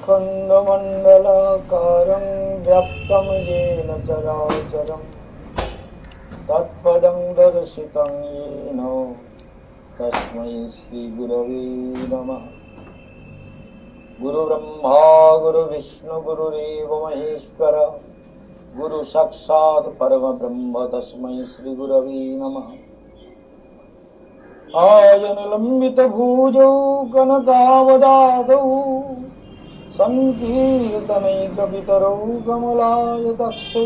खण्डमण्डलाकारं व्याप्तं येन चराचरं तत्पदं दर्शितं येन तस्मै श्रीगुरवे नमः। गुरुब्रह्मा गुरुविष्णु गुरुदेव महेश्वर गुरु साक्षात् परमब्रह्म तस्मै श्रीगुरवे नमः। आयनलम्बित भुजौ कनकावदातौ संकीर्तनैकपितरौ कमलायताक्षौ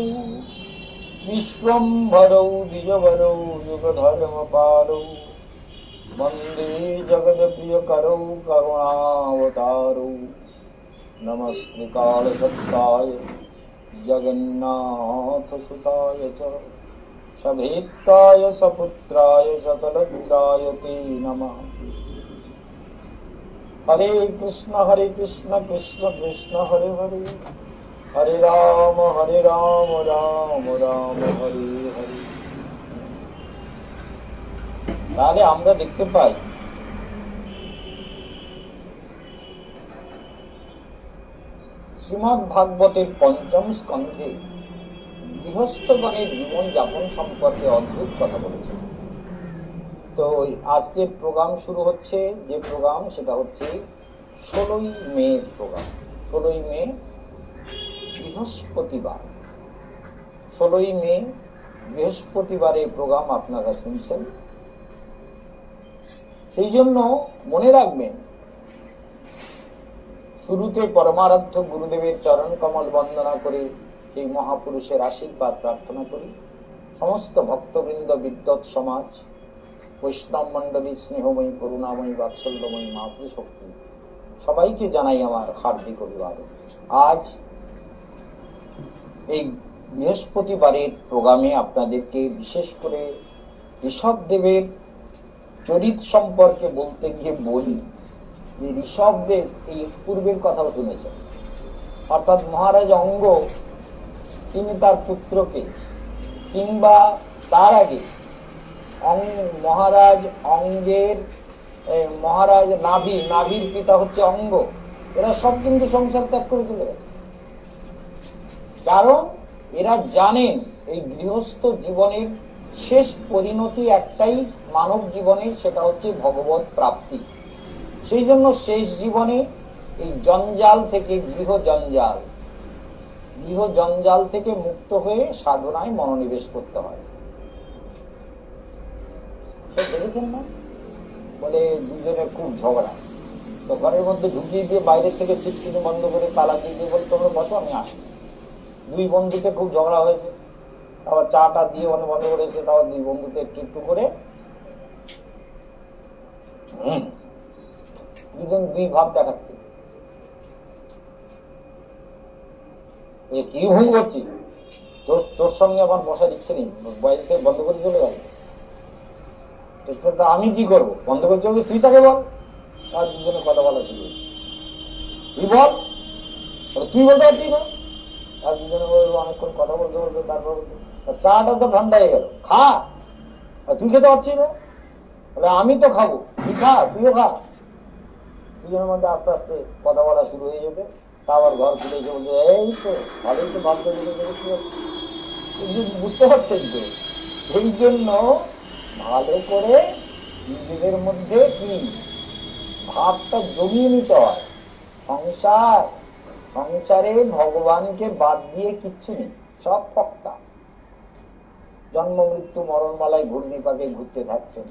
विश्वम्भरौ द्विजवरौ युगधर्मपालौ वन्दे जगत्प्रियकरौ करुणावतारौ। नमस्ते कालसत्ताय जगन्नाथसुताय च सभेत्ताय सपुत्राय सकलपुत्राय ते नमः। हरे कृष्ण कृष्ण कृष्ण हरे हरे हरे राम राम राम हरे हरे। তাহলে আমরা দেখতে পাই শ্রীমদ্ ভাগবতের পঞ্চম স্কন্ধে গৃহস্থগণের জীবন যাপন সম্পর্কে অদ্ভুত কথা বলেছে। তো আজকের প্রোগ্রাম শুরু হচ্ছে, যে প্রোগ্রাম সেটা হচ্ছে 16ই মে প্রোগ্রাম। 16ই মে বৃহস্পতিবার, 16ই মে বৃহস্পতিবারের প্রোগ্রাম আপনারা শুনছেন। সেই জন্য মনে রাখবেন, শুরুতে পরমারাধ্য গুরুদেবের চরণ কমল বন্দনা করে সেই মহাপুরুষের আশীর্বাদ প্রার্থনা করি। সমস্ত ভক্তবৃন্দ, বিদ্বৎ সমাজ, বৈষ্ণব মন্ডলী, স্নেহময়ী, করুণাময়ী, বাৎসল্যময়ী মাতৃশক্তি সবাইকে জানাই আমার হার্দিক অভিবাদন। আজ এই বৃহস্পতিবারের প্রোগ্রামে আপনাদেরকে বিশেষ করে ঋষভদেবের চরিত সম্পর্কে বলতে গিয়ে বলি যে ঋষভদেব এই পূর্বের কথাও শুনেছেন, অর্থাৎ মহারাজ অঙ্গ তিনি তার পুত্রকে, কিংবা তার আগে মহারাজ অঙ্গের মহারাজ নাভির পিতা হচ্ছে অঙ্গ, এরা সব কিন্তু সংসার ত্যাগ করে চলে গেছে। কারণ এরা জানেন এই গৃহস্থ জীবনের শেষ পরিণতি একটাই মানব জীবনের, সেটা হচ্ছে ভগবত প্রাপ্তি। সেই জন্য শেষ জীবনে এই জঞ্জাল থেকে, গৃহ জঞ্জাল থেকে মুক্ত হয়ে সাধনায় মনোনিবেশ করতে হয়। দেখেছেন না, বলে দুজনের খুব ঝগড়া, তো ঘরের মধ্যে ঢুকিয়ে দিয়ে বাইরের থেকে চিটকিনি বন্ধ করে তালা দিয়ে বলে তোমরা বসো, আমি আসি। দুই বন্ধুতে খুব ঝগড়া হয়েছে, আবার চাটা দিয়ে বন্ধ করেছে, তারপর দুই বন্ধুতে একটু একটু করে দুজন দুই ভাব দেখাচ্ছে। কি ভুল করছি, তোর সঙ্গে আমার বসার ইচ্ছে নেই, বাইরে থেকে বন্ধ করে চলে গেল। আমি কি করবো, বন্ধ করে চলবে, তুই তাকে বল। আর দুজনে কথা বলা শুরু, তুই বল, তুই বলতে পারছিস না। আর দুজনে বলবো, অনেকক্ষণ কথা বলতে বলতে তারপর চাটা তো ঠান্ডা হয়ে গেল, খা। তুই খেতে পারছিস না, বলে আমি তো খাবো, তুই খা, তুইও খা। দুজনের মধ্যে আস্তে আস্তে কথা বলা শুরু হয়ে যাবে। তা আবার ঘর খুলে এসে বলছে, এই তো ভালোই তো ভাবতে বুঝতে পারছেন তো। এই জন্য ভালো করে নিজেদের মধ্যে কি ভাবটা জমিয়ে নিতে হয়। সংসারে ভগবানকে বাদ দিয়ে কিচ্ছু নেই, সব পক্কা। জন্ম মৃত্যু মরণমালায় ঘূর্ণিপাকে ঘুরতে থাকছেন,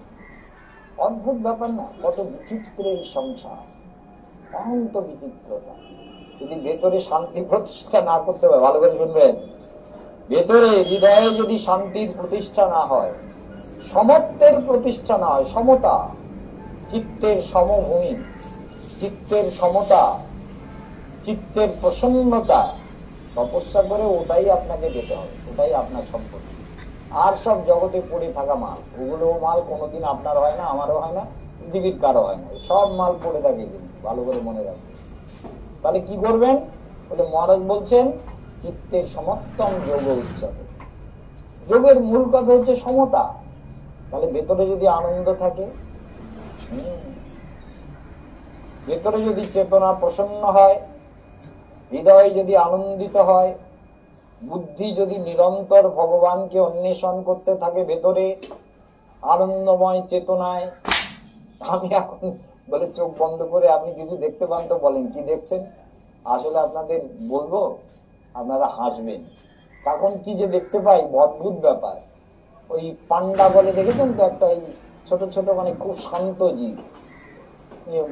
অদ্ভুত ব্যাপার না? কত বিচিত্র এই সংসার, অনন্ত বিচিত্রতা। যদি ভেতরে শান্তি প্রতিষ্ঠা না করতে হয়, ভালো করে শুনবেন, ভেতরে হৃদয়ে যদি শান্তির প্রতিষ্ঠা না হয়, সমত্বের প্রতিষ্ঠা না হয়, সমতা, চিত্তের সমভূমি, চিত্তের সমতা, চিত্তের প্রসন্নতা, তপস্যা করে ওটাই আপনাকে যেতে হবে, ওটাই আপনার সম্পত্তি। আর সব জগতে পড়ে থাকা মাল, ওগুলো মাল কোনোদিন আপনার হয় না, আমারও হয় না, পৃথিবীর কারো হয় না, সব মাল পড়ে থাকে। কিন্তু ভালো করে মনে রাখবেন। তাহলে কি করবেন বলে মহারাজ বলছেন, চিত্তের সমত্তম যোগ উচ্চতে। যোগের মূল কথা হচ্ছে সমতা। তাহলে ভেতরে যদি আনন্দ থাকে, ভেতরে যদি চেতনা প্রসন্ন হয়, হৃদয় যদি আনন্দিত হয়, বুদ্ধি যদি নিরন্তর ভগবানকে অন্বেষণ করতে থাকে ভেতরে আনন্দময় চেতনায়। আমি এখন বলে চোখ বন্ধ করে আপনি কিছু দেখতে পান তো বলেন কি দেখছেন। আসলে আপনাদের বলবো, আপনারা হাসবেন। তখন কি যে দেখতে পাই, অদ্ভুত ব্যাপার। ওই পান্ডা বলে দেখেছেন তো, একটা ছোট ছোট মানে খুব শান্ত জীব,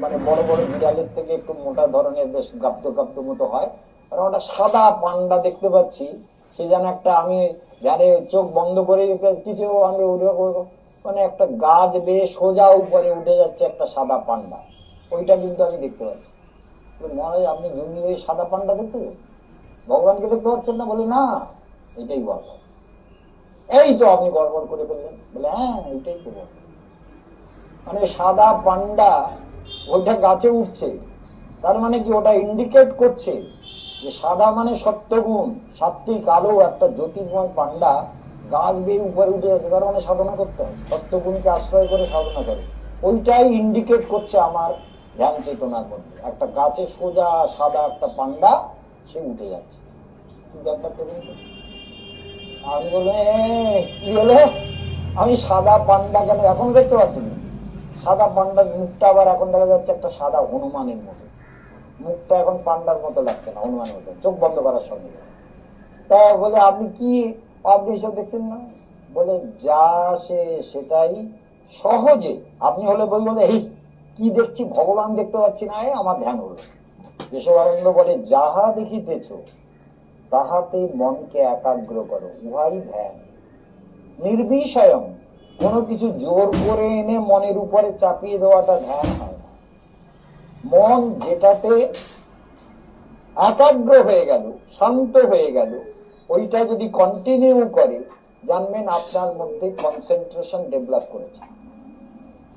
মানে বড় বড় বিড়ালের থেকে একটু মোটা ধরনের, বেশ গাপ্ত গাপ্ত মতো হয়। আর ওটা সাদা পান্ডা দেখতে পাচ্ছি, সে যেন একটা, আমি যারে চোখ বন্ধ করে কিছু আমি মানে একটা গাছ বেয়ে সোজা উপরে উঠে যাচ্ছে একটা সাদা পান্ডা, ওইটা কিন্তু আমি দেখতে পাচ্ছি। মনে হয় আপনি জমি ওই সাদা পান্ডা দেখতে, ভগবানকে দেখতে পাচ্ছেন না? বলে না, এটাই গড়বড়। এই তো আপনি গড়বড় করে ফেললেন। বলে হ্যাঁ, এইটাই তো গড়বড়। মানে সাদা পান্ডা ওইটা গাছে উঠছে, তার মানে কি ওটা ইন্ডিকেট করছে যে সাদা মানে সত্যগুণ, সাত্বিক আলো, একটা জ্যোতির্ময় পান্ডা গাছ বেয়ে উপরে উঠে যাচ্ছে, তার মানে সাধনা করতে হয়, সত্যগুণকে আশ্রয় করে সাধনা করে। ওইটাই ইন্ডিকেট করছে আমার ধ্যান চেতনার মধ্যে, একটা গাছে সোজা সাদা একটা পান্ডা সে উঠে যাচ্ছে। আমি বলে কি হলো, আমি সাদা পান্ডা কেন এখন দেখতে পাচ্ছি না? সাদা পান্ডার মুখটা আবার এখন দেখা যাচ্ছে একটা সাদা হনুমানের মতো, মুখটা এখন পান্ডার মতো লাগছে না, হনুমানের মতো, চোখ বন্ধ করার সঙ্গে। তা বলে আপনি কি, আপনি এসব দেখছেন না? বলে যা সে সেটাই সহজে। আপনি হলে বলবেন এই কি দেখছি, ভগবান দেখতে পাচ্ছি না, আমার ধ্যান হলো। কেশবানন্দ বলে যাহা দেখিতেছ তাহাতে মনকে একাগ্র করো, উহাই ধ্যান। নির্বিষয়ং, কোনো কিছু জোর করে এনে মনের উপরে চাপিয়ে দেওয়াটা ধ্যান হয় না। মন যেটাতে একাগ্র হয়ে গেল, শান্ত হয়ে গেল, ওইটা যদি কন্টিনিউ করে, জানবেন আপনার মধ্যে কনসেন্ট্রেশন ডেভেলপ করেছে।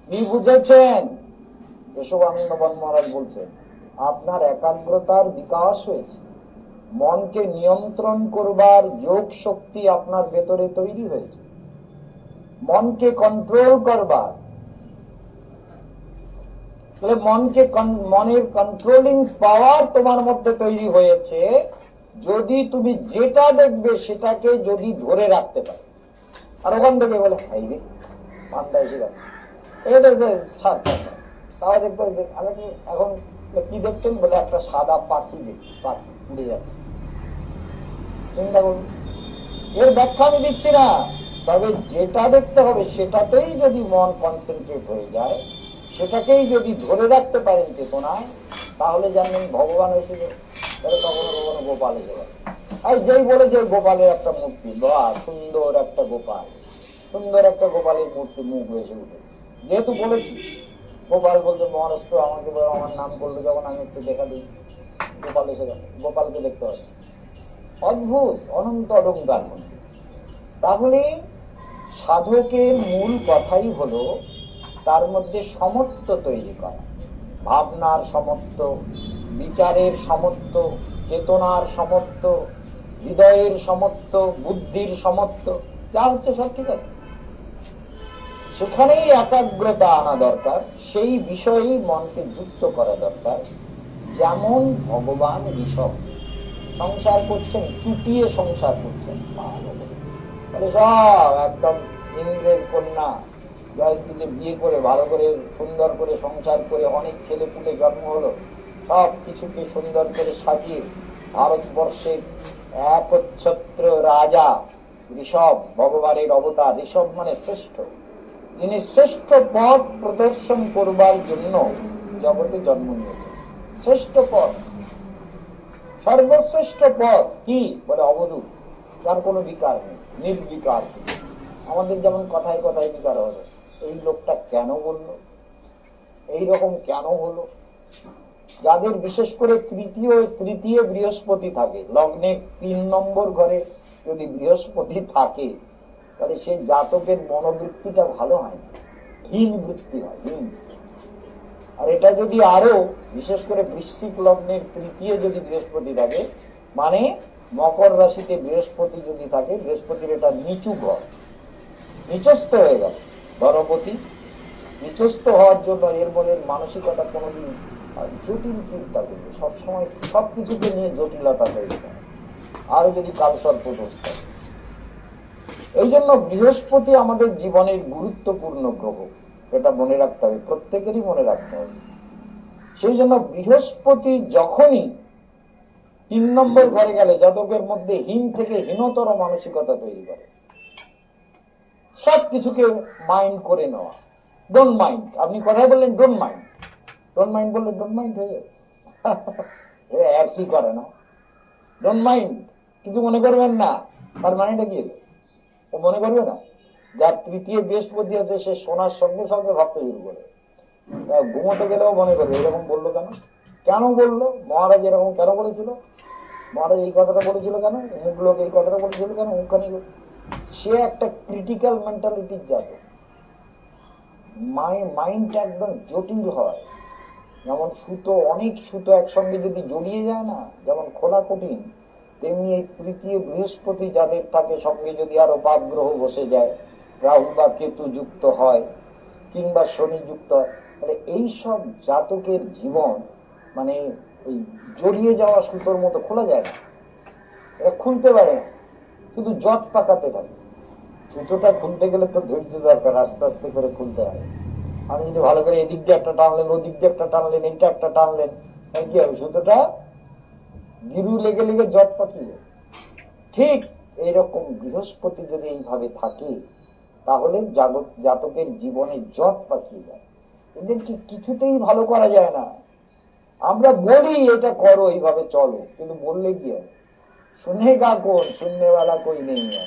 কি বুঝেছেন? কেশবানন্দ মহারাজ বলছেন আপনার একাগ্রতার বিকাশ হয়েছে, মনকে নিয়ন্ত্রণ করবার যোগ শক্তি আপনার ভেতরে তৈরি হয়েছে, মনকে কন্ট্রোল করবার, মনকে মনের কন্ট্রোলিং পাওয়ার তোমার মধ্যে তৈরি হয়েছে। যদি তুমি যেটা দেখবে সেটাকে যদি ধরে রাখতে পারো, আর ওখান থেকে বলে হাই রে পান্ডা এসে গেছে, ছাড় তাহলে দেখতে এখন কি দেখছেন? বলে একটা সাদা পাখি দেখছি, পাখি উড়ে যাচ্ছে। চিন্তা করুন, এর ব্যাখ্যা আমি দিচ্ছি না, তবে যেটা দেখতে হবে সেটাতেই যদি মন কনসেন্ট্রেট হয়ে যায়, সেটাকেই যদি ধরে রাখতে পারেন চেতনায়, তাহলে জানবেন ভগবান এসে তাহলে কখনো কখনো গোপাল এসে গেল। আর যেই বলে যে গোপালের একটা মূর্তি, বা সুন্দর একটা গোপাল, সুন্দর একটা গোপালের মূর্তি মুখ এসে উঠে, যেহেতু বলেছি গোপাল বলতে মহারাজ তো আমাকে আমার নাম করলো, যখন আমি একটু দেখা দিই গোপাল এসে গেল, গোপালকে দেখতে পাচ্ছি। অদ্ভুত অনন্ত অলঙ্কার মন্দির। তাহলে সাধকের মূল কথাই হলো তার মধ্যে সমত্ব তৈরি করা, ভাবনার সমত্ব, বিচারের সমত্ব, চেতনার সমত্ব, হৃদয়ের সমত্ব, বুদ্ধির সমত্ব, যা হচ্ছে সব ঠিক আছে, সেখানেই একাগ্রতা আনা দরকার, সেই বিষয়েই মনকে যুক্ত করা দরকার। যেমন ভগবান ঋষভ সংসার করছেন, চুটিয়ে সংসার করছেন, সব একদম ইন্দ্রের কন্যা জয়স্ত্রীকে বিয়ে করে ভালো করে সুন্দর করে সংসার করে অনেক ছেলে পুলে জন্ম হলো, সব কিছুকে সুন্দর করে সাজিয়ে ভারতবর্ষের একচ্ছত্র রাজা ঋষভ, ভগবানের অবতার। ঋষভ মানে শ্রেষ্ঠ, যিনি শ্রেষ্ঠ পথ প্রদর্শন করবার জন্য জগতে জন্ম নিয়েছেন। শ্রেষ্ঠ পথ, সর্বশ্রেষ্ঠ পথ কি বলে? অবধূত, যার কোনো বিকার নেই, নির্বিকার। আমাদের যেমন কথায় কথায় বিকার হলো, এই লোকটা কেন বলল, এইরকম কেন হলো? যাদের বিশেষ করে তৃতীয় বৃহস্পতি থাকে, লগ্নে ৩ নম্বর ঘরে যদি বৃহস্পতি থাকে, তাহলে সেই জাতকের মনোবৃত্তিটা ভালো হয় না, হীন বৃত্তি হয়, হীন। আর এটা যদি আরো বিশেষ করে বৃশ্চিক লগ্নের তৃতীয় যদি বৃহস্পতি থাকে, মানে মকর রাশিতে বৃহস্পতি যদি থাকে, বৃহস্পতির এটা নিচু ঘর, নিচস্থ হয়ে গেল, ধনপতি নিচস্থ হওয়ার জন্য এর মনের মানসিকতা কোনোদিন আর জটিল চিন্তা করবে সবসময়, সবকিছুকে নিয়ে জটিলতা তৈরি করে, আর যদি কালসর্প দোষ থাকে। এই জন্য বৃহস্পতি আমাদের জীবনের গুরুত্বপূর্ণ গ্রহ, এটা মনে রাখতে হবে, প্রত্যেকেরই মনে রাখতে হবে। সেই জন্য বৃহস্পতি যখনই 3 নম্বর ঘরে গেলে জাতকের মধ্যে হীন থেকে হীনতর মানসিকতা তৈরি করে, সবকিছুকে মাইন্ড করে নেওয়া, ডোন্ট মাইন্ড। আপনি কথাই বললেন ডোন্ট মাইন্ড, ডোন্ট মাইন্ড বললে ডোন্ট মাইন্ড হয়ে যাবে, আর কি করে না, ডোন্ট মাইন্ড, কিছু মনে করবেন না, তার মানেটা কি? ও মনে করবে না। যার তৃতীয় বৃহস্পতি আছে সে শোনার সঙ্গে সঙ্গে ভাবতে শুরু করে, ঘুমোতে গেলেও মনে করবে এরকম বললো কেন, কেন বললো, মহারাজ এরকম কেন বলেছিল, মহারাজ এই কথাটা বলেছিল কেন, অমুক লোক এই কথাটা বলেছিল কেন, অমুকখানি। সে একটা ক্রিটিক্যাল মেন্টালিটির যাবে, মাইন্ডটা একদম জটিল হয়। যেমন সুতো, অনেক সুতো একসঙ্গে যদি জড়িয়ে যায় না, যেমন খোলা কঠিন, তেমনি এই তৃতীয় বৃহস্পতি যাদের থাকে সঙ্গে যদি আরো পাপ গ্রহ বসে যায়, রাহু বা কেতু যুক্ত হয় কিংবা শনি যুক্ত হয়, তাহলে এইসব জাতকের জীবন মানে ওই জড়িয়ে যাওয়া সুতোর মতো খোলা যায় না, এটা খুলতে পারে না, শুধু জট পাকাতে থাকে। সুতোটা খুলতে গেলে তো ধৈর্য দরকার, আস্তে আস্তে করে খুলতে হয়। আমি যদি ভালো করে এদিক দিয়ে একটা টানলেন, ওদিক দিয়ে একটা টানলেন, এইটা একটা টানলেন, কি হবে, সুতোটা গিরু লেগে লেগে জট পাকিয়ে। ঠিক এইরকম বৃহস্পতি যদি এইভাবে থাকে তাহলে জাতকের জীবনে জট পাকিয়ে যায়, এদেরকে কিছুতেই ভালো করা যায় না। আমরা বলি এটা করো, এইভাবে চলো, কিন্তু বললে কি হয়, सुनेगा कौन, सुनने वाला कोई नहीं है,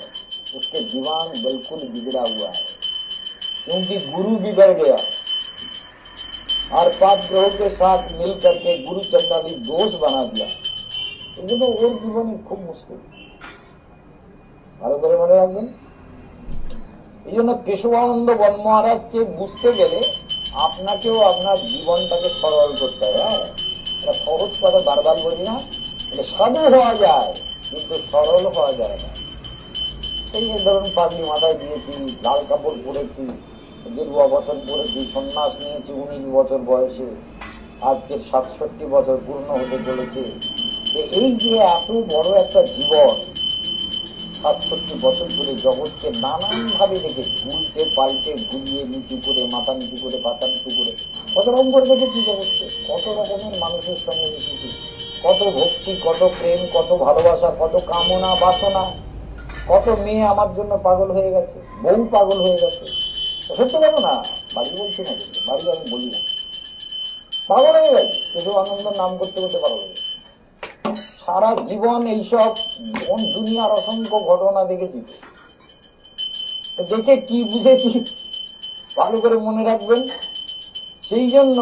उसके दिमाग बिल्कुल बिगड़ा हुआ है, क्योंकि गुरु बिगड़ गया और 5 ग्रहों के साथ मिल करके गुरु चंद्रादि दोष बना दिया। तो ওর জীবনে খুব মুশকিল, ভালো করে মনে রাখবেন। এই জন্য কেশবানন্দ বন মহারাজকে বুঝতে গেলে আপনাকেও আপনার জীবনটাকে সরল করতে হবে। হ্যাঁ, এটা সহজ কথা বারবার বলি না, সাধু হওয়া যায় কিন্তু সরল হওয়া যায় না। এই ধরুন পাগড়ি মাথায় দিয়েছি, লাল কাপড় পরেছি, গেরুয়া বসন পরেছি, সন্ন্যাস নিয়েছি 19 বছর বয়সে, আজকের 67 বছর পূর্ণ হতে চলেছে। এই যে এত বড় একটা জীবন, 67 বছর ধরে জগৎকে নানান ভাবে দেখেছি, উল্টে পাল্টে ঘুরিয়ে, নিচু করে, মাথা নিচু করে, পাতা নিচু করে, কত রকম করে দেখেছি জগৎকে, কত রকমের মানুষের সঙ্গে মিশেছি, কত ভক্তি, কত প্রেম, কত ভালোবাসা, কত কামনা বাসনা, কত মেয়ে আমার জন্য পাগল হয়ে গেছে, বউ পাগল হয়ে গেছে। সত্যি বলো না, বাড়ি বলছি না, কিন্তু বাড়ি আমি বলি না, পাগল হয়ে গেছে, শুধু আনন্দ নাম করতে করতে পাগল হয়ে গেছে। সারা জীবন এইসব দুনিয়ার অসংখ্য ঘটনা দেখেছি, দেখে কি বুঝেছি ভালো করে মনে রাখবেন। সেই জন্য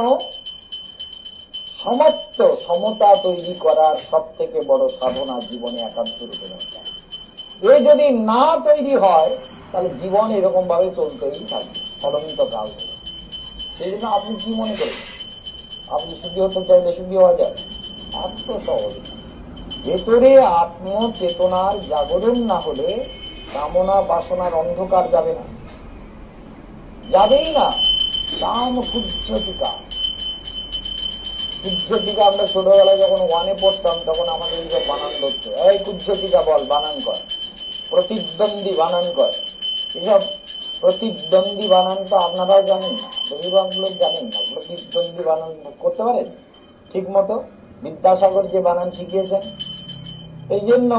সমতা তৈরি করার সব থেকে বড় সাধনা জীবনে একান্ত রূপে দরকার। এ যদি না তৈরি হয় তাহলে জীবন এরকম ভাবে চলতেই থাকবে অনন্ত কাল। সেই জন্য আপনি কি মনে করেন, আপনি সুখী হতে চাইলে সুখী হওয়া যায়? এত সহজ। ভেতরে আত্মচেতনার জাগরণ না হলে কামনা বাসনার অন্ধকার যাবে না, যাবেই না। কাম কুজ্জটিকা, কুজ্জটিকা আমরা ছোটবেলায় যখন 1-এ পড়তাম তখন আমাদের এইসব বানান ধরতো, এই কুজ্জটিকা বল, বানান কর, প্রতিদ্বন্দ্বী বানান কর। এসব প্রতিদ্বন্দ্বী বানান তো আপনারাও জানেন না, বেশিরভাগ লোক জানেন না। প্রতিদ্বন্দ্বী বানান করতে পারেন ঠিক মতো? বিদ্যাসাগর যে বানান শিখিয়েছেন। এই জন্য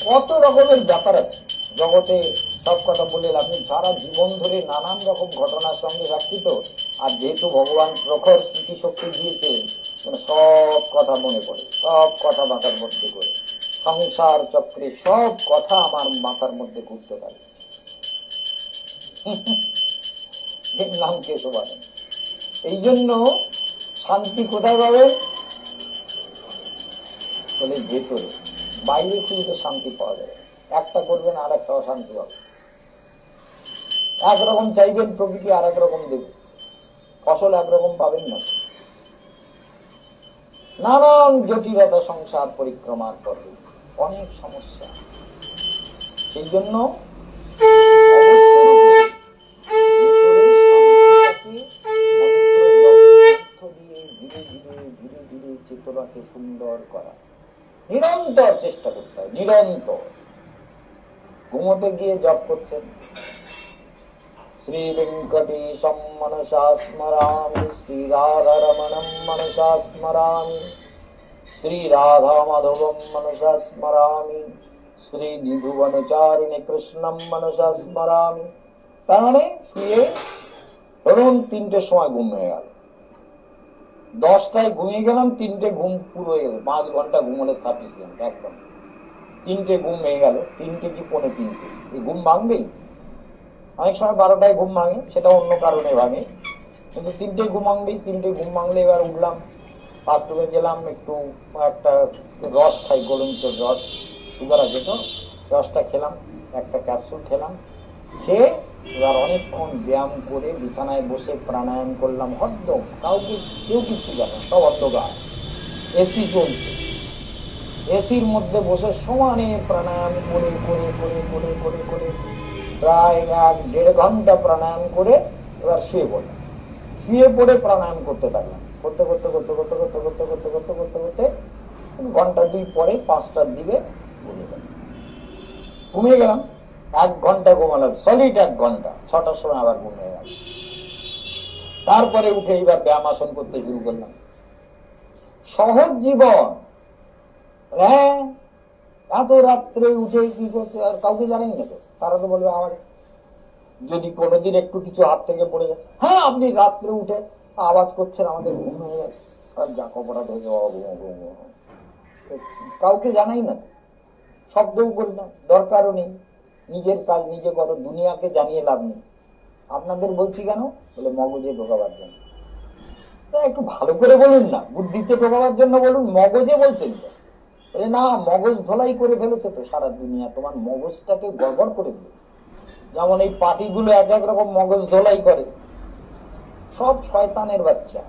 কত রকমের ব্যাপার আছে জগতে, সব কথা বললে আপনি সারা জীবন ধরে নানান রকম ঘটনার সঙ্গে রাখিত। আর যেহেতু ভগবান প্রখর স্মৃতিশক্তি দিয়েছে, সব কথা মনে পড়ে, সব কথা মাথার মধ্যে করে, সংসার চক্রে সব কথা আমার মাথার মধ্যে ঘুরতে পারে। এর নাম কেশবানন্দ। এই জন্য শান্তি কোথায় পাবেন বলে ভেতরে, বাইরে খুঁজে শান্তি পাওয়া যাবে। একটা করবেন আর একটা অশান্তি হবে, একরকম চাইবেন প্রকৃতি আর একরকম দেবে, ফসল একরকম পাবেন না। নানান জটিলতা সংসার পরিক্রমার পরে অনেক সমস্যা। সেই জন্য ধীরে ধীরে চেতনাকে সুন্দর করা, নিরন্তর চেষ্টা করতে হয়, নিরন্তর। ঘুমোতে গিয়ে জপ করছেন, শ্রী বেঙ্কটেশম মনসা স্মরামি, শ্রী রাধারমণম মনসা স্মরামি, শ্রী রাধা মাধবম মনসা স্মরামি, শ্রী নিধুবনচারিণী কৃষ্ণম মনসা স্মরামি। তার মানে শুয়ে ধরুন 3টের সময় ঘুম হয়ে গেল, 10টায় ঘুমিয়ে গেলাম, 3টে ঘুম পুরো হয়ে গেল, 5 ঘন্টা ঘুমলে সাফিসিয়েন্ট একদম। 3টে ঘুম হয়ে গেল, 3টে কি 3:45, এই ঘুম ভাঙবেই। অনেক সময় 12টায় ঘুম ভাঙে, সেটা অন্য কারণে ভাঙে, কিন্তু 3টে ঘুম ভাঙবেই। 3টে ঘুম ভাঙলে এবার উঠলাম, বাথরুমে গেলাম, একটু একটা রস খাই, গোলমরিচের রস, সুগার আছে তো, রসটা খেলাম, একটা ক্যাপসুল খেলাম, খেয়ে এবার অনেকক্ষণ ব্যায়াম করে বিছানায় বসে প্রাণায়াম করলাম। হদ্দম, কাউকে কেউ কিছু জানে, সব অন্ধকার, এসি চলছে, এসির মধ্যে বসে সমানে প্রাণায়াম করে করে করে করে করে করে প্রায় 1.5 ঘন্টা প্রাণায়াম করে এবার শুয়ে পড়লাম। শুয়ে পড়ে প্রাণায়াম করতে থাকলাম, করতে করতে করতে করতে করতে করতে করতে করতে করতে করতে ঘন্টা 2 পরে 5টার দিকে ঘুমিয়ে গেলাম। 1 ঘন্টা ঘুমালাম, সলিড 1 ঘন্টা। 6টার সময় আবার ঘুমিয়ে গেল। তারপরে উঠে এবার ব্যায়াম আসন করতে শুরু করলাম। সহজ জীবন, হ্যাঁ, এত রাত্রে উঠে কি করছে আর কাউকে জানেন না তো। তারা তো বলবে আমার যদি কোনোদিন একটু কিছু হাত থেকে পড়ে যায়, হ্যাঁ আপনি রাত্রে উঠে আওয়াজ করছেন, আমাদের ঘুম হয়ে যাচ্ছে, আর যা কপড়া ধরে কাউকে জানাই না, শব্দও করি না, দরকারও নেই, নিজের কাজ নিজে করো, দুনিয়াকে জানিয়ে লাভ নেই। আপনাদের বলছি কেন, বলে মগজে ঢোকাবার জন্য। একটু ভালো করে বলুন না, বুদ্ধিতে ঢোকাবার জন্য বলুন, মগজে বলছেন তো। না, মগজ ধোলাই করে ফেলেছে তো সারা দুনিয়া, তোমার মগজটাকে গড়বড় করে দিল। যেমন এই পার্টিগুলো এক এক রকম মগজ ধোলাই করে, সব শয়তানের বাচ্চা।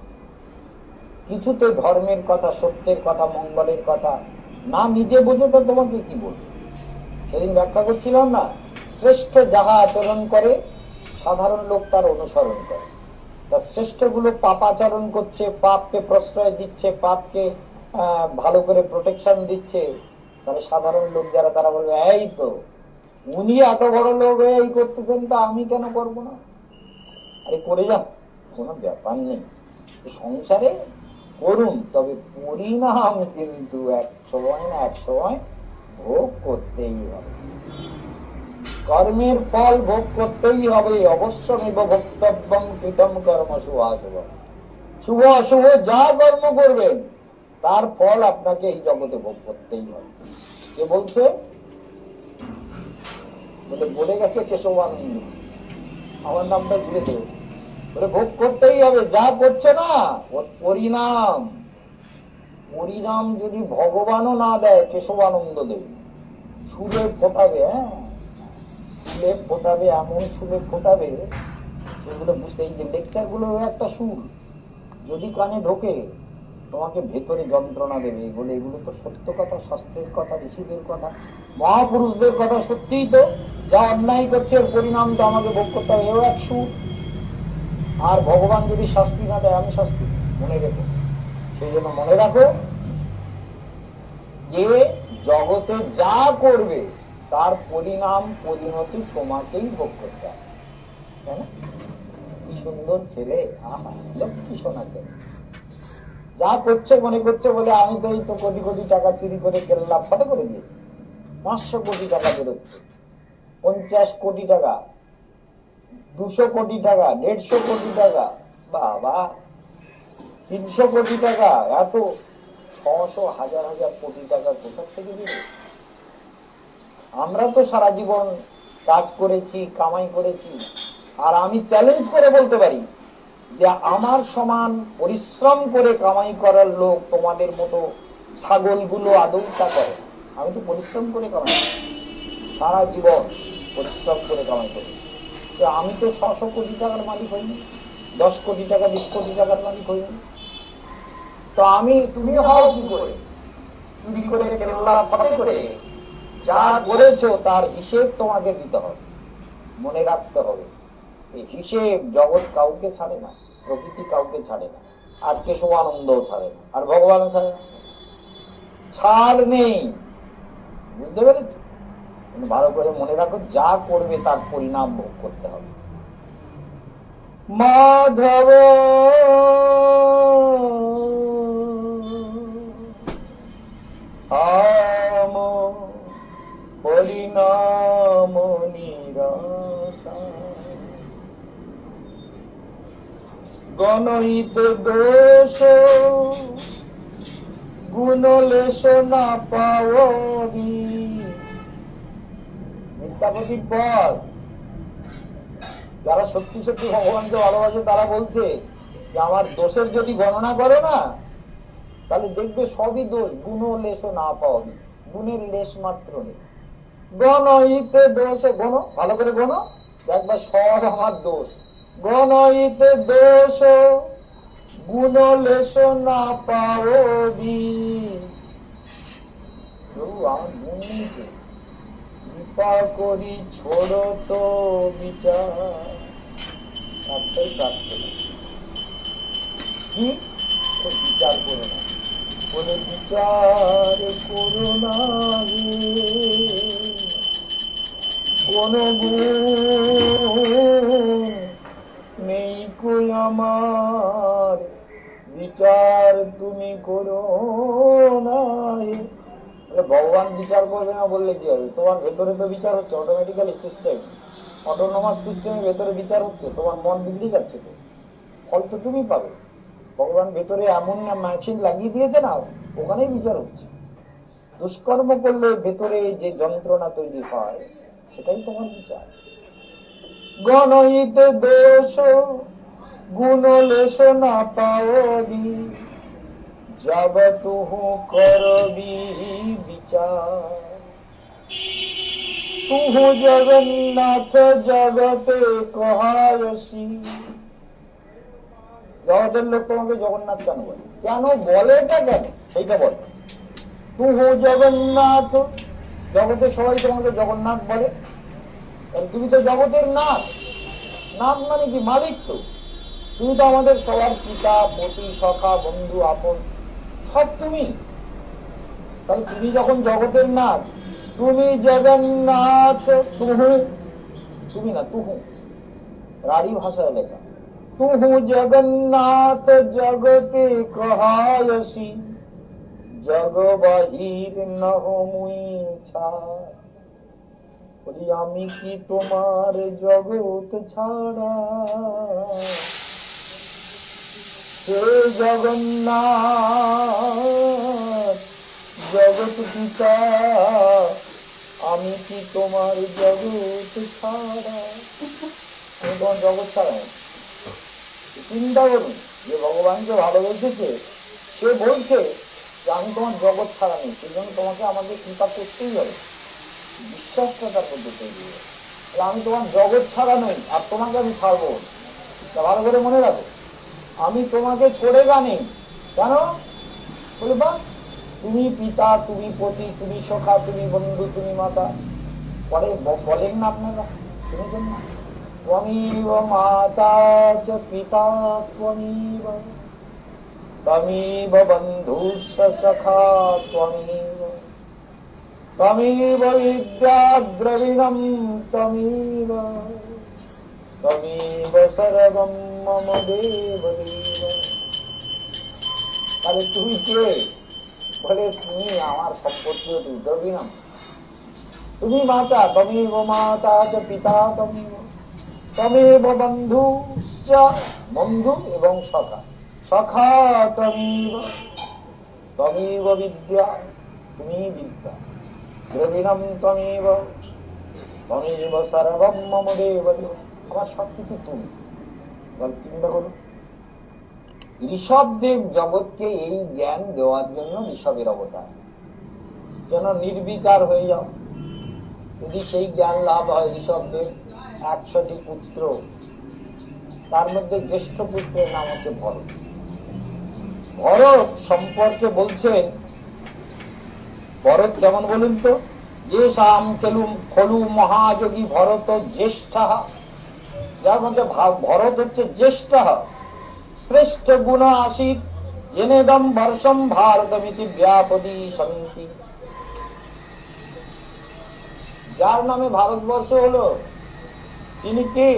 কিছুতে ধর্মের কথা, সত্যের কথা, মঙ্গলের কথা না নিজে বুঝে তো তোমাকে কি বলবে। সেদিন ব্যাখ্যা করছিলাম না, শ্রেষ্ঠ যাহা আচরণ করে সাধারণ লোক তার অনুসরণ করে। শ্রেষ্ঠ গুলো পাপাচরণ করছে, পাপকে প্রশ্রয় দিচ্ছে, পাপকে ভালো করে প্রোটেকশন দিচ্ছে, তাহলে সাধারণ লোক যারা তারা বলবে এই তো উনি এত বড় লোক এই করতেছেন, তা আমি কেন করবো না। আরে করে যান, কোনো ব্যাপার নেই, সংসারে করুন, তবে পরিণাম কিন্তু এক সময় না এক সময় ভোগ করতেই হবে। কর্মের ফল ভোগ করতেই হবে, অবশ্যমেব ভোক্তব্যং কৃতম কর্ম শুভাশুভ। শুভ অশুভ যা কর্ম করবেন তার ফল আপনাকে এই জগতে ভোগ করতেই হবে। কে বলছে? বলে গেছে কেশবানন্দ, আমার নামটা ঘুরে দেবে, বলে ভোগ করতেই হবে, যা করছে না ওর পরিণাম। পরিণাম যদি ভগবানও না দেয়, কেশবানন্দ দেবে, সুরে ফোটাবে, হ্যাঁ সুরে ফোটাবে, এমন সুরে ফোটাবে সেগুলো বুঝতে। এই যে লেকচার গুলো একটা সুর, যদি কানে ঢোকে তোমাকে ভেতরে যন্ত্রণা দেবে। বলে এগুলো তো সত্য কথা, শাস্ত্রের কথা, ঋষিদের কথা, মহাপুরুষদের কথা। সত্যিই তো যা অন্যায় করছে এর পরিণাম তো আমাকে ভোগ করতে হবে, এও এক সুর। আর ভগবান যদি শাস্তি না দেয়, আমি শাস্তি মনে রেখো। সেই জন্য মনে রাখো যে জগতে যা করবে তার পরিণাম পরিণতি তোমাকেই ভোগ করতে হবে, তাই না? কি সুন্দর ছেলে, আহা লক্ষ্মী সোনা ছেলে, যা করছে মনে করছে বলে আমি তো এই তো কোটি কোটি টাকা চুরি করে কেল্লা ফটো করে দিয়েছি। 500 কোটি টাকা বেরোচ্ছে, 50 কোটি টাকা, 200 কোটি টাকা, 150 কোটি টাকা, বাবা 300 কোটি টাকা, এত 600 হাজার হাজার কোটি টাকা কোথা থেকে দিল? আমরা তো সারা জীবন কাজ করেছি, কামাই করেছি, আর আমি চ্যালেঞ্জ করে বলতে পারি যে আমার সমান পরিশ্রম করে কামাই করার লোক তোমাদের মতো ছাগলগুলো আদৌ তা করে। আমি তো পরিশ্রম করে কামাই করি, সারা জীবন পরিশ্রম করে কামাই করি। তো আমি তো 600 কোটি টাকার মালিক হইনি, 10 কোটি টাকা 20 কোটি টাকার মালিক হইনি। তো তুমি হও কি করে? চুরি করে কেল্লা ফতে করে যা করেছো তার হিসেব তোমাকে দিতে হবে, মনে রাখতে হবে। এই হিসেব জগৎ কাউকে ছাড়ে না, প্রকৃতি কাউকে ছাড়ে না। আর কেশবানন্দও ছাড়ে না, আর ভগবানও ছাড়ে না। ছাড় নেই, বুঝতে পেরেছ? ভালো করে মনে রাখো, যা করবে তার পরিণাম ভোগ করতে হবে। মাধব আম পরিণাম নিরাশা, গণহিত দোষ গুণলেশ না পাওয়ি। মিথ্যাপতির পর যারা সত্যি সত্যি ভগবানকে ভালোবাসে তারা বলছে যে আমার দোষের যদি গণনা করো না, তাহলে দেখবে সবই দোষ, গুণ লেশ না পাওয়াবি, গুণের লেশ মাত্র নেই। গণহিতে দোষ, গণ ভালো করে গণ, একবার সব আমার দোষ। গণহিতে দোষ গুণ লেশ না পাওয়াবি, আমার গুণ নিতে কৃপা করি ছোড়ো তো বিচার। একটাই প্রার্থনা, কি? বিচার করো না, বলে বিচার করো না কোন গুণ নেই কই আমার, বিচার তুমি করো না। ভগবান বিচার করবে না বললে কি হবে? তোমার ভেতরে তো বিচার হচ্ছে, অটোমেটিক্যালি সিস্টেম, অটোনোমাস সিস্টেমের ভেতরে বিচার হচ্ছে, তোমার মন বিগড়ে যাচ্ছে, তো ফল তো তুমি পাবে। ভগবান ভেতরে এমন মেশিন লাগিয়ে দিয়েছে না, ওখানেই বিচার হচ্ছে। দুষ্কর্ম করলে ভেতরে যে যন্ত্রণা তৈরি হয়, সেটাই তোমার বিচার। গণহিত দোষ গুণ লেশ না পাওবি, जब तू करबी विचार। तू जगन्नाथ जगते कहायसी। জগতের লোক তোমাকে জগন্নাথ কেন বলে? কেন বলে এটা, কেন সেইটা বল। তু জগন্নাথ, জগতের সবাই তোমাকে জগন্নাথ বলে, তুমি তো জগতের নাথ। নাথ মানে কি? মালিক। তো তুমি তো আমাদের সবার পিতা, পতি, সখা, বন্ধু, আপন, সব তুমি। তাহলে তুমি যখন জগতের নাথ, তুমি জগন্নাথ, তুহু, তুমি না তুহু, রাঢ়ী ভাষায় লেখা। তুহু জগন্নাথ জগতে কহায়সি, জগ বাহির নহ মুই ছাড়। বলি আমি কি তোমার জগৎ ছাড়া? হে জগন্নাথ জগৎ পিতা, আমি কি তোমার জগৎ ছাড়া? আমি তোমার জগৎ ছাড়া। চিন্তা করুন, যে ভগবানকে ভালোবেসেছে সে বলছে যে আমি তোমার জগৎ ছাড়া নেই, সেই জন্য তোমাকে আমাকে কৃপা করতেই হবে। বিশ্বাসটা তার মধ্যে তৈরি হবে। আমি তোমার জগৎ ছাড়া নই, আর তোমাকে আমি ছাড়বো। ভালো করে মনে রাখো, আমি তোমাকে ছোড়ে গানি। কেন বলে? বা তুমি পিতা, তুমি পতি, তুমি সখা, তুমি বন্ধু, তুমি মাতা। পরে বলেন না আপনারা, শুনেছেন না? ত্বমেব মাতা চ পিতা ত্বমেব, ত্বমেব বন্ধুশ্চ সখা ত্বমেব, ত্বমেব বিদ্যা দ্রবিণম ত্বমেব, ত্বমেব সর্বম মম দেব দেব। তাহলে তুমি কে? বলে তুমি আমার সম্পত্তি, দ্রবিণম, তুমি মাতা, ত্বমেব মাতা চ পিতা ত্বমেব, ত্বমেব বন্ধু, বন্ধু এবং সখা, সখা ত্বমেব, ত্বমেব বিদ্যা, তুমি বিদ্যা, দ্রবিণম ত্বমেব, ত্বমেব সর্বম মম দেব দেব। আমার সবকিছু তুমি। চিন্তা করুন, ঋষভদেব জগৎকে এই জ্ঞান দেওয়ার জন্য ঋষভের অবতার, যেন নির্বিকার হয়ে যাও। যদি সেই জ্ঞান লাভ হয়, ঋষভদেব 100টি পুত্র, তার মধ্যে জ্যেষ্ঠ পুত্রের নাম হচ্ছে ভরত। ভরত সম্পর্কে বলছেন, ভরত কেমন বলুন তো? যে সাম খলু মহাযোগী ভরত জ্যেষ্ঠ, যার মধ্যে ভরত হচ্ছে জ্যেষ্ঠ। স শ্রেষ্ঠ গুণ আসিত জেনেদম বর্ষম ভারতমিতি ব্যাপদী সন্তি। যার নামে ভারতবর্ষ হলো তিনি কে?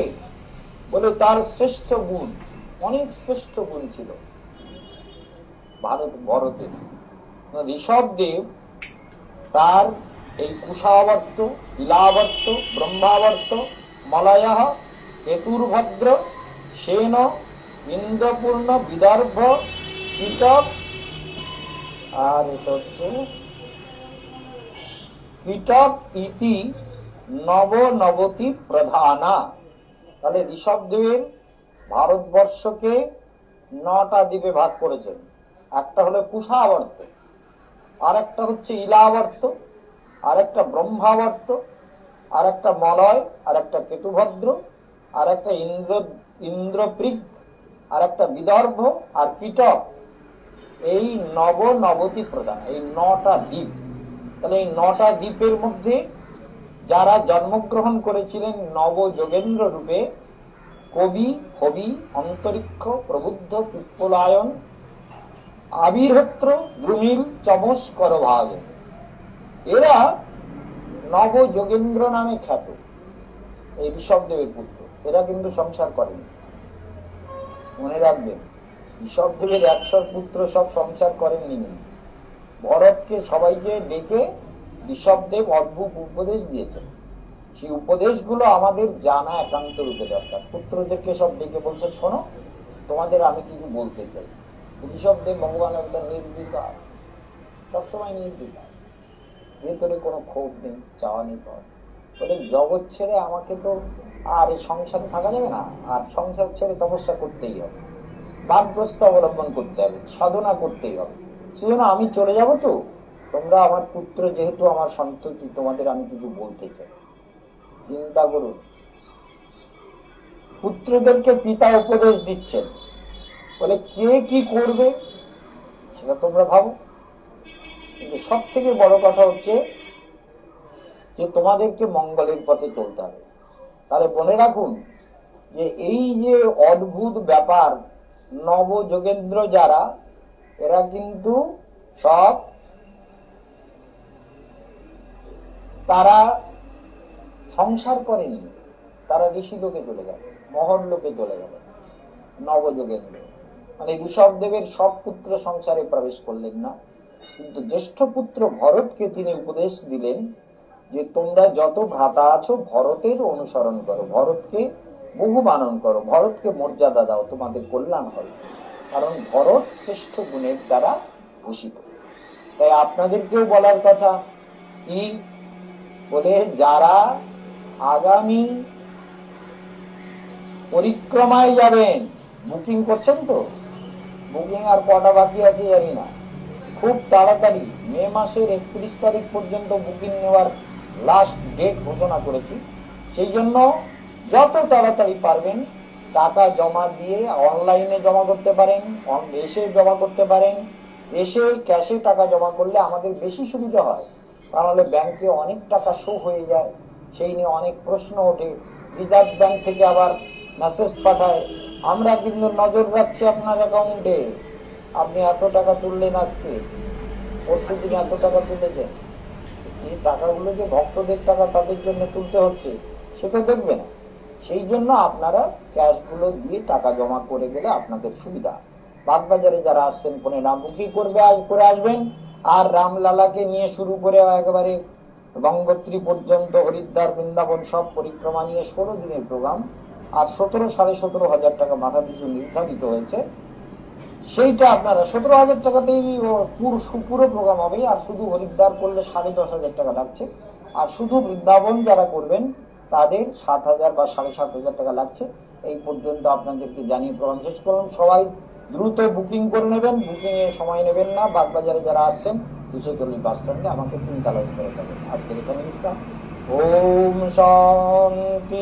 বলে তার শ্রেষ্ঠ গুণ, অনেক শ্রেষ্ঠ গুণ ছিল ভারতে। ঋষভদেব তার এই কুশাবর্ত, ইলাবর্ত, ব্রহ্মাবর্ত, মলয়, কেতুর্ভদ্র, সেন, ইন্দ্রপূর্ণ, বিদর্ভ, কীটক, আর এটা হচ্ছে কীটক ইতি নবনবতি প্রধানা। তাহলে ঋষভদেবের ভারতবর্ষকে 9টা দ্বীপে ভাগ করেছেন। একটা হলো কুশাবর্ত, আর একটা হচ্ছে ইলাবর্ত, আর একটা ব্রহ্মাবর্ত, আর একটা মলয়, আর একটা কেতুভদ্র, আর একটা ইন্দ্রপৃগ, আর একটা বিদর্ভ, আর কীটক। এই নবনবতি প্রধান, এই 9টা দ্বীপ। তাহলে এই 9টা দ্বীপের মধ্যে যারা জন্মগ্রহণ করেছিলেন নব যোগেন্দ্র রূপে, কবি, কবি, অন্তরিক্ষ, প্রবুদ্ধ, পিপ্পলায়ন, আবির্হত্র, দ্রুমিল, চমস, করভাগ, এরা নব যোগেন্দ্র নামে খ্যাত। এই ঋষভদেবের পুত্র, এরা কিন্তু সংসার করেনি। মনে রাখবেন, ঋষভদেবের 100 পুত্র সব সংসার করেননি। ভরতকে সবাইকে ডেকে ঋষভদেব অদ্ভুত উপদেশ দিয়েছেন। সেই উপদেশগুলো আমাদের জানা একান্ত রূপে দরকার। পুত্রদেরকে সব ডেকে বলছে, শোনো, তোমাদের আমি কিছু বলতে চাই। ঋষভদেব ভগবানের একটা নির্বিকার, সবসময় নির্বিকার, ভেতরে কোনো ক্ষোভ নেই, চাওয়া নেই। বলে জগৎ ছেড়ে আমাকে তো আর এই সংসারে থাকা যাবে না, আর সংসার ছেড়ে তপস্যা করতেই হবে, বাদগ্রস্ত অবলম্বন করতে হবে, সাধনা করতেই হবে। সেজন্য আমি চলে যাব। তো তোমরা আমার পুত্র, যেহেতু আমার সন্ততি, তোমাদের আমি কিছু বলতে চাই। চিন্তা করুন, পুত্রদেরকে পিতা উপদেশ দিচ্ছেন, বলে কে কি করবে সেটা তোমরা ভাবো। কিন্তু সব থেকে বড় কথা হচ্ছে যে তোমাদেরকে মঙ্গলের পথে চলতে হবে। তাহলে মনে রাখুন যে এই যে অদ্ভুত ব্যাপার, নব যোগেন্দ্র যারা, এরা কিন্তু সব তারা সংসার করেনি, তারা ঋষি লোকে চলে গেল, মহর লোকে চলে গেল। নবযোগেন্দ্র মানে ঋষভদেবের সব পুত্র সংসারে প্রবেশ করলেন না, কিন্তু জ্যেষ্ঠ পুত্র ভরতকে তিনি উপদেশ দিলেন যে তোমরা যত ভ্রাতা আছো ভরতের অনুসরণ করো, ভরতকে বহু মানন করো, ভরতকে মর্যাদা দাও, তোমাদের কল্যাণ হবে। কারণ ভরত শ্রেষ্ঠ গুণের দ্বারা ভূষিত। তাই আপনাদেরকেও বলার কথা কি, বলে যারা আগামী পরিক্রমায় যাবেন, বুকিং করছেন তো, বুকিং আর কটা বাকি আছে জানি না, খুব তাড়াতাড়ি মে মাসের 31 তারিখ পর্যন্ত বুকিং নেওয়ার লাস্ট ডেট ঘোষণা করেছি। সেই জন্য যত তাড়াতাড়ি পারবেন টাকা জমা দিয়ে, অনলাইনে জমা করতে পারেন, এসে জমা করতে পারেন। এসে ক্যাশে টাকা জমা করলে আমাদের বেশি সুবিধা হয়, তাহলে ব্যাংকে অনেক টাকা শো হয়ে যায়, সেই নিয়ে অনেক প্রশ্ন ওঠে। রিজার্ভ ব্যাংক থেকে আবার মেসেজ পাঠায়, আমরা কিন্তু নজর রাখছি আপনার অ্যাকাউন্টে, আপনি এত টাকা তুললেন, আজকে পরশু দিন এত টাকা তুলেছেন। এই টাকাগুলো যে ভক্তদের টাকা, তাদের জন্য তুলতে হচ্ছে সেটা দেখবে না। সেই জন্য আপনারা ক্যাশগুলো দিয়ে টাকা জমা করে গেলে আপনাদের সুবিধা। বাগবাজারে যারা আসছেন ফোনে নাম বুকিং করে আসবেন। আর রামলালাকে নিয়ে শুরু করে একেবারে গঙ্গোত্রী পর্যন্ত, হরিদ্বার, বৃন্দাবন সব পরিক্রমা নিয়ে 16 দিনের প্রোগ্রাম। আর 17,500 টাকা মাথা পিছু নির্ধারিত হয়েছে। সেইটা আপনারা 17,000 টাকাতেই পুরো প্রোগ্রাম হবে। আর শুধু হরিদ্বার করলে 10,500 টাকা লাগছে। আর শুধু বৃন্দাবন যারা করবেন তাদের 7,000 বা 7,500 টাকা লাগছে। এই পর্যন্ত আপনাদেরকে জানিয়ে প্রোগ্রাম শেষ করলাম। সবাই দ্রুত বুকিং করে নেবেন, বুকিং এ সময় নেবেন না। বাগবাজারে যারা আসছেন 240 বাস স্ট্যান্ডে আমাকে 3টা লাইন করে দেবেন। আজকের এখানে ইসলাম। ওম শান্তি।